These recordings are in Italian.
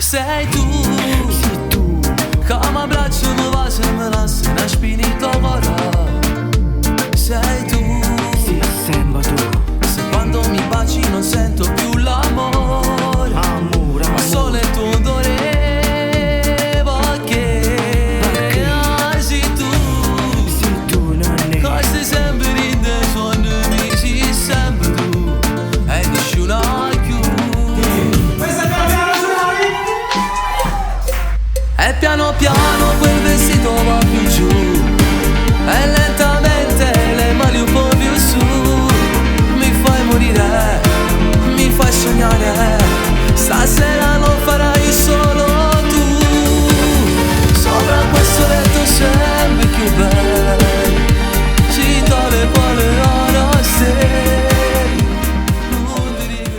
Sei tu che mi abbraccio, mi va se me lasci una spinita ora. Sei tu, sì, sembra tu. se quando mi baci non sento più l'amore, Amore, ma solo il tuo odore. Perché sei tu, nonni. cose sempre in te sono amici, sempre tu, e nessuno più. E piano piano quel vestito va più giù, e lentamente le mani un po' più su. Mi fai morire, mi fai sognare, stasera lo farai solo tu. Sopra questo letto sempre più bello, città le quale ora sei.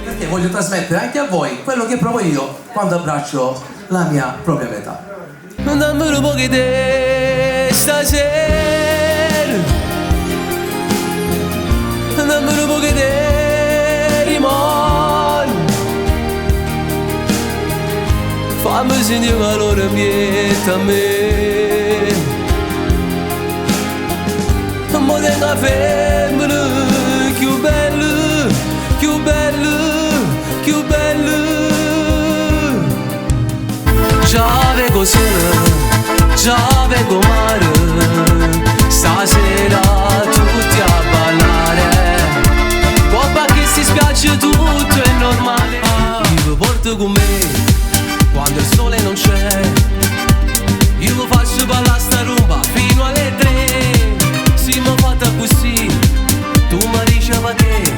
Perché voglio trasmettere anche a voi quello che provo io quando abbraccio la mia propria metà. Non dammi un po' di te stasera, dammi un po' di te rimane, fammi sentire il valore ambiente a me. Un po' di femmina più bella, più bella, più bella. Già vedo sole, già vedo mare, stasera tutti a ballare. Coppa che si spiace tutto è normale. Io vi porto con me quando il sole non c'è, io lo faccio ballare sta rumba fino alle 3. Si mi fatta così, tu mi diceva che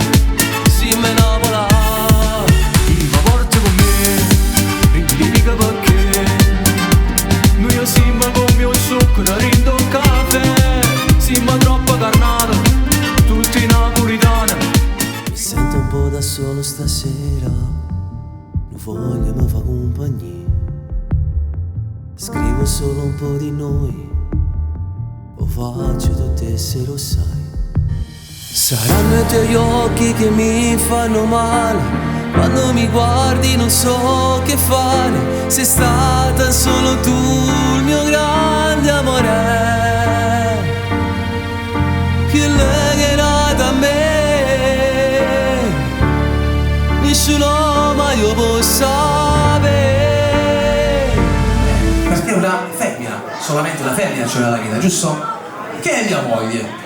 si me innamola. Io vi porto con me, rindica perché noi siamo come un zucchero rindo un caffè. Siamo troppo carnata, tutti napolitana. Mi sento un po' da solo stasera, non voglio mi fa compagnia. Scrivo solo un po' di noi, o faccio tutte se lo sai. Saranno i tuoi occhi che mi fanno male, quando mi guardi non so che fare. Sei stata solo tu il mio grande amore, che legherà da me, nessuno mai lo può sapere. Perché una femmina, solamente una femmina c'è nella vita, giusto? Che è mia moglie.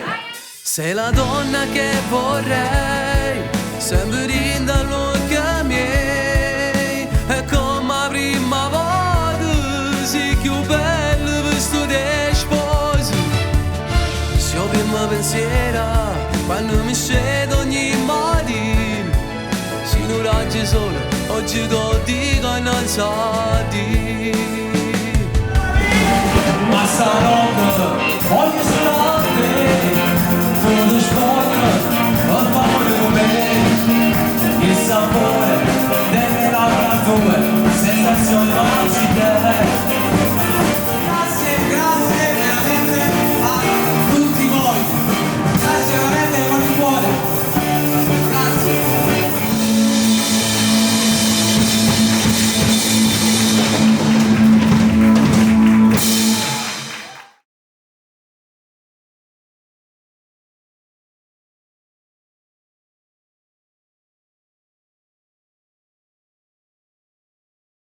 Sei la donna che vorrei, sempre in dall'occhio miei. E come la prima volta, sei più bella per sto te sposi. Se ho prima pensiero, quando mi scedo ogni mattino, se non raggi solo, oggi ti dico innalzati. Ma stanotte voglio solo te, tu non sbagli.